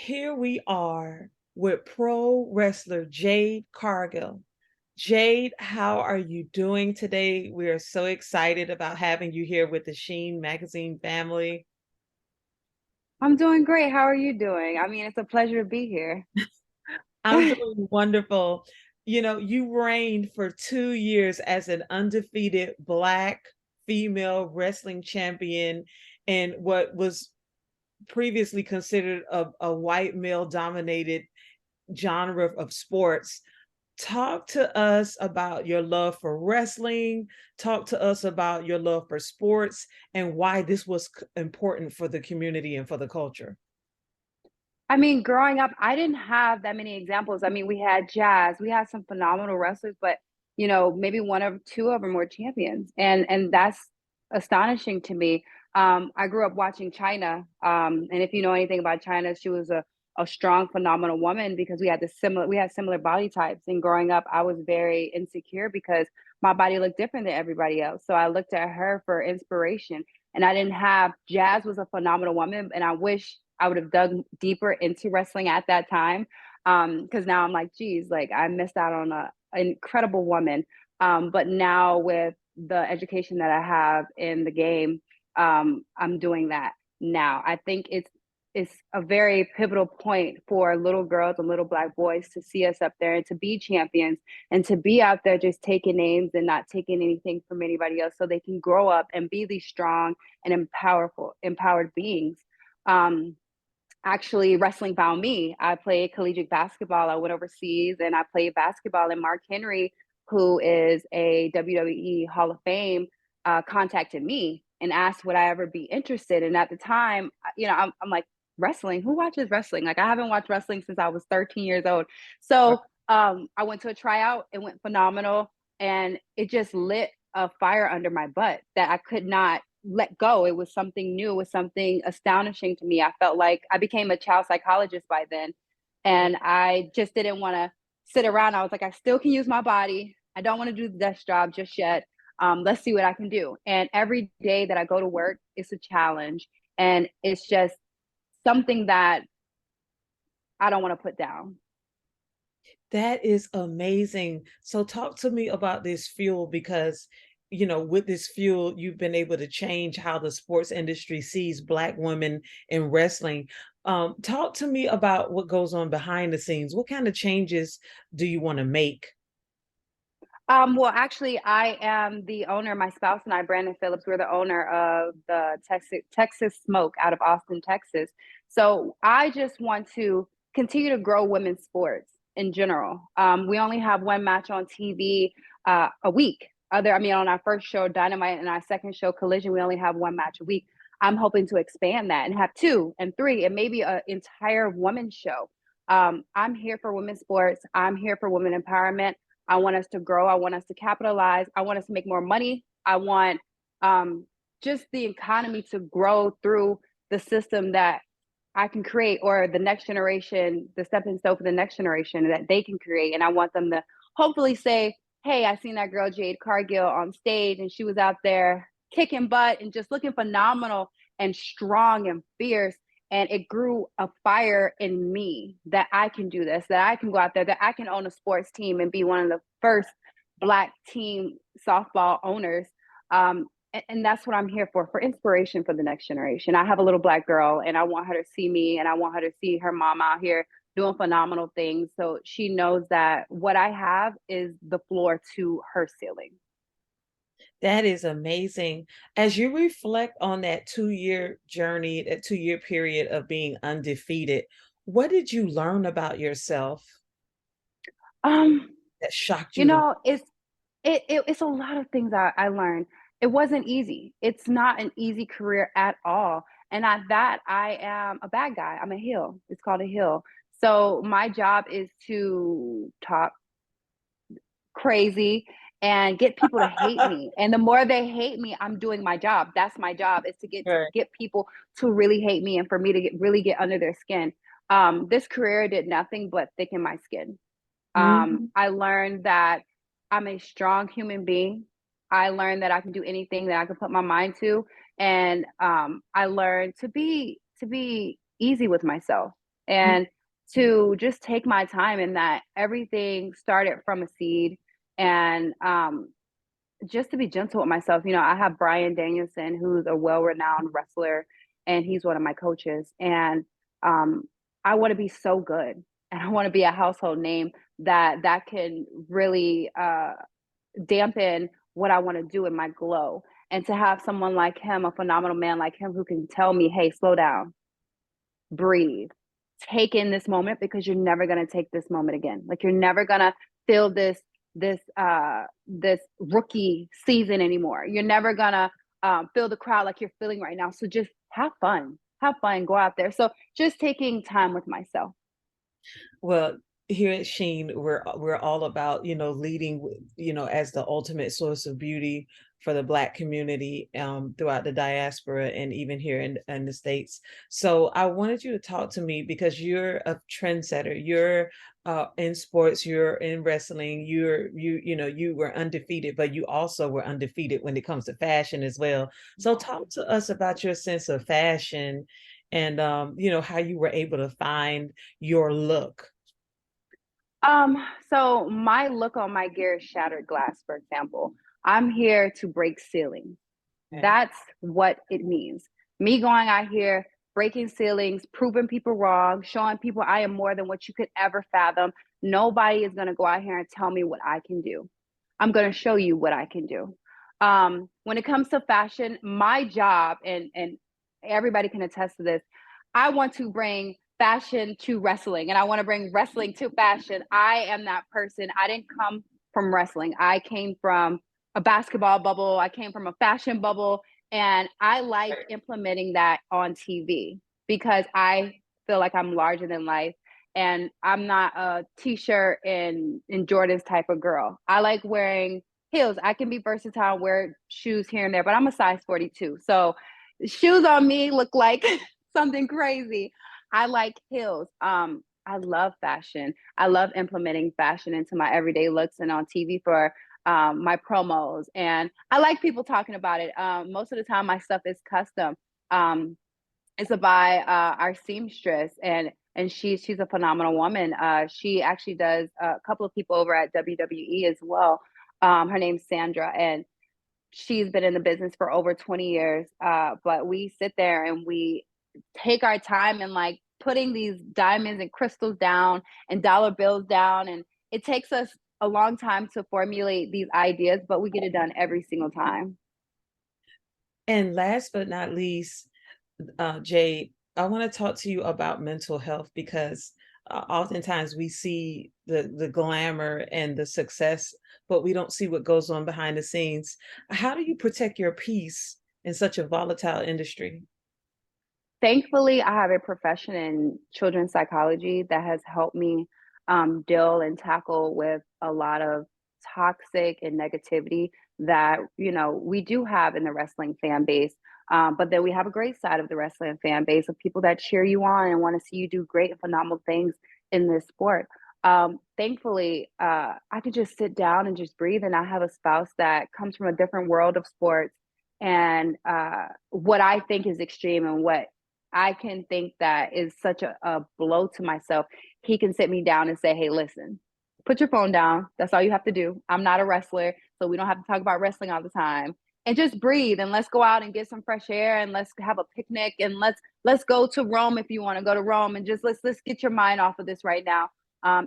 Here we are with pro wrestler Jade Cargill. Jade, how are you doing today? We are so excited about having you here with the Sheen Magazine family. I'm doing great. How are you doing? I mean, it's a pleasure to be here. I'm doing wonderful. You know, you reigned for 2 years as an undefeated Black female wrestling champion in what was previously considered a white male dominated genre of sports. Talk to us about your love for wrestling. Talk to us about your love for sports and why this was important for the community and for the culture. I mean, growing up, I didn't have that many examples. I mean, we had Jazz, we had some phenomenal wrestlers, but maybe one or two of them were champions, and that's astonishing to me. I grew up watching China, and if you know anything about China, she was a strong, phenomenal woman because we had similar body types. And growing up, I was very insecure because my body looked different than everybody else. So I looked at her for inspiration, and I didn't have Jazz was a phenomenal woman, and I wish I would have dug deeper into wrestling at that time. Because now I'm like, geez, like I missed out on an incredible woman. But now with the education that I have in the game, I'm doing that now. I think it's a very pivotal point for little girls and little Black boys to see us up there and to be champions and to be out there just taking names and not taking anything from anybody else so they can grow up and be these strong and empowered beings. Um, Actually, wrestling found me. I played collegiate basketball. I went overseas and I played basketball. And Mark Henry, who is a WWE Hall of Fame, contacted me and asked would I ever be interested. And at the time, I'm like, wrestling? Who watches wrestling? Like I haven't watched wrestling since I was 13 years old. So I went to a tryout. It went phenomenal, and it just lit a fire under my butt that I could not let go. It was something new, it was something astonishing to me. I felt like I became a child psychologist by then. And I just didn't want to sit around. I was like, I still can use my body. I don't want to do the desk job just yet. Let's see what I can do. And every day that I go to work, it's a challenge. And it's just something that I don't want to put down. That is amazing. So talk to me about this fuel because with this fuel, you've been able to change how the sports industry sees Black women in wrestling. Talk to me about what goes on behind the scenes. What kind of changes do you want to make? Well, actually, I am the owner. My spouse and I, Brandon Phillips, we're the owner of the Texas Smoke out of Austin, Texas. So I just want to continue to grow women's sports in general. We only have one match on TV a week. On our first show, Dynamite, and our second show, Collision, we only have one match a week. I'm hoping to expand that and have two and three and maybe an entire women's show. I'm here for women's sports. I'm here for women empowerment. I want us to grow. I want us to capitalize. I want us to make more money. I want just the economy to grow through the system that I can create, or the next generation, the stepping stone for the next generation that they can create. And I want them to hopefully say, hey, I seen that girl Jade Cargill on stage and she was out there kicking butt and just looking phenomenal and strong and fierce. And it grew a fire in me that I can do this, that I can go out there, that I can own a sports team and be one of the first Black team softball owners. And that's what I'm here for inspiration for the next generation. I have a little Black girl and I want her to see me and I want her to see her mom out here doing phenomenal things. So she knows that what I have is the floor to her ceiling. That is amazing. As you reflect on that 2 year journey, that 2 year period of being undefeated, what did you learn about yourself Um, that shocked you you the know, it's a lot of things I learned. It wasn't easy. It's not an easy career at all. And at that, I am a bad guy. I'm a heel. It's called a heel. So my job is to talk crazy and get people to hate me. And the more they hate me, I'm doing my job. That's my job, is to Right. get people to really hate me and for me to really get under their skin. This career did nothing but thicken my skin. Mhm. I learned that I'm a strong human being. I learned that I can do anything that I can put my mind to, and I learned to be easy with myself. And to just take my time in that, everything started from a seed. And just to be gentle with myself, you know, I have Brian Danielson, who's a well-renowned wrestler, and he's one of my coaches. And um, I want to be so good, and I want to be a household name that can really dampen what I want to do in my glow. And to have someone like him, a phenomenal man like him, who can tell me, "Hey, slow down, breathe, take in this moment, because you're never going to take this moment again. Like, you're never going to feel this rookie season anymore. You're never going to feel the crowd like you're feeling right now. So just have fun, go out there." So just taking time with myself. Well, here at Sheen, we're all about, leading, as the ultimate source of beauty for the Black community, throughout the diaspora and even here in the States. So I wanted you to talk to me because you're a trendsetter. You're in sports, you're in wrestling, you were undefeated, but you also were undefeated when it comes to fashion as well. So talk to us about your sense of fashion and how you were able to find your look. So my look on my gear is shattered glass, for example. I'm here to break ceilings. Okay. That's what it means. Me going out here, breaking ceilings, proving people wrong, showing people I am more than what you could ever fathom. Nobody is going to go out here and tell me what I can do. I'm going to show you what I can do. When it comes to fashion, my job, and everybody can attest to this, I want to bring fashion to wrestling, and I want to bring wrestling to fashion. I am that person. I didn't come from wrestling. I came from a basketball bubble. I came from a fashion bubble, and I like implementing that on TV because I feel like I'm larger than life, and I'm not a t-shirt and Jordans type of girl. I like wearing heels. I can be versatile, wear shoes here and there, but I'm a size 42. So shoes on me look like something crazy. I like heels. I love fashion. I love implementing fashion into my everyday looks and on TV for my promos. And I like people talking about it. Most of the time, my stuff is custom. Um, it's by our seamstress, and she's a phenomenal woman. She actually does a couple of people over at WWE as well. Her name's Sandra, and she's been in the business for over 20 years. But we sit there and we take our time and like putting these diamonds and crystals down and dollar bills down. And it takes us a long time to formulate these ideas, but we get it done every single time. And last but not least, Jade, I want to talk to you about mental health because oftentimes we see the glamour and the success, but we don't see what goes on behind the scenes. How do you protect your peace in such a volatile industry? Thankfully, I have a profession in children's psychology that has helped me deal and tackle with a lot of toxic and negativity that we do have in the wrestling fan base. But then we have a great side of the wrestling fan base of people that cheer you on and want to see you do great and phenomenal things in this sport. Thankfully, I could just sit down and just breathe, and I have a spouse that comes from a different world of sports. And what I think is extreme and what I can think that is such a blow to myself. He can sit me down and say, "Hey, listen, put your phone down. That's all you have to do. I'm not a wrestler, so we don't have to talk about wrestling all the time. And just breathe and let's go out and get some fresh air and let's have a picnic and let's go to Rome if you want to go to Rome and just let's get your mind off of this right now.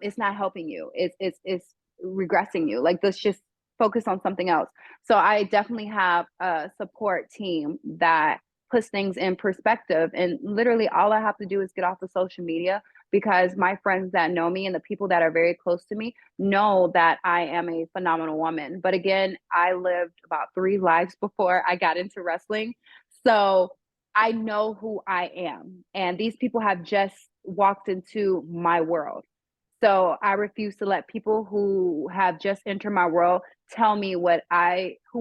It's not helping you. It's regressing you. Like, let's just focus on something else." So I definitely have a support team that puts things in perspective. And literally all I have to do is get off of social media, because my friends that know me and the people that are very close to me know that I am a phenomenal woman. But again, I lived about 3 lives before I got into wrestling. So I know who I am. And these people have just walked into my world. So I refuse to let people who have just entered my world tell me who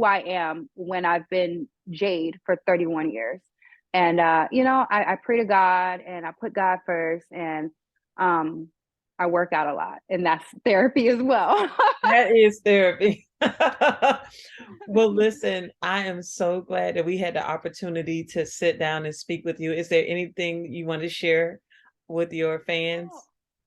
I am when I've been Jade for 31 years. And I pray to God and I put God first, and um I work out a lot, and that's therapy as well. That is therapy. Well, listen, I am so glad that we had the opportunity to sit down and speak with you. Is there anything you want to share with your fans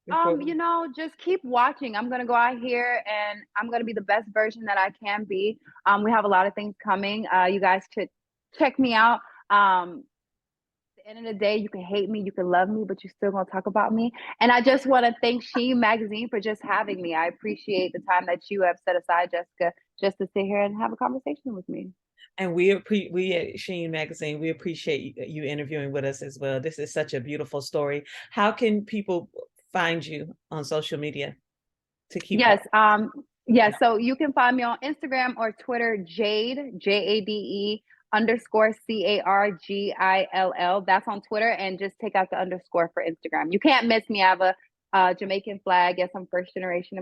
before we? Just keep watching. I'm gonna go out here and I'm gonna be the best version that I can be. We have a lot of things coming. You guys should check me out. At the end of the day, you can hate me, you can love me, but you're still gonna talk about me. And I just want to thank Sheen Magazine for just having me. I appreciate the time that you have set aside, Jessica, just to sit here and have a conversation with me. And we at Sheen Magazine, we appreciate you interviewing with us as well. This is such a beautiful story. How can people find you on social media to keep up? Yes, so you can find me on Instagram or Twitter, Jade, Jade underscore Cargill. That's on Twitter, and just take out the underscore for Instagram. You can't miss me. I have a Jamaican flag. Yes, I'm first generation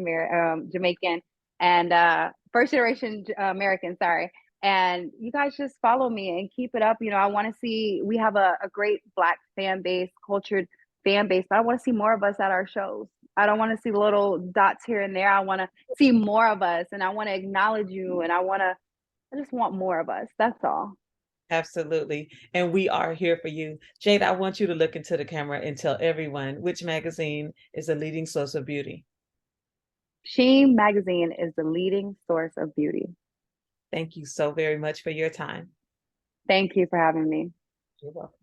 Jamaican and first generation American, sorry. And you guys just follow me and keep it up. I want to see, we have a great Black fan base, cultured fan base, but I want to see more of us at our shows. I don't want to see little dots here and there. I want to see more of us, and I want to acknowledge you, and I just want more of us. That's all. Absolutely. And we are here for you. Jade, I want you to look into the camera and tell everyone which magazine is a leading source of beauty. Sheen Magazine is the leading source of beauty. Thank you so very much for your time. Thank you for having me. You're welcome.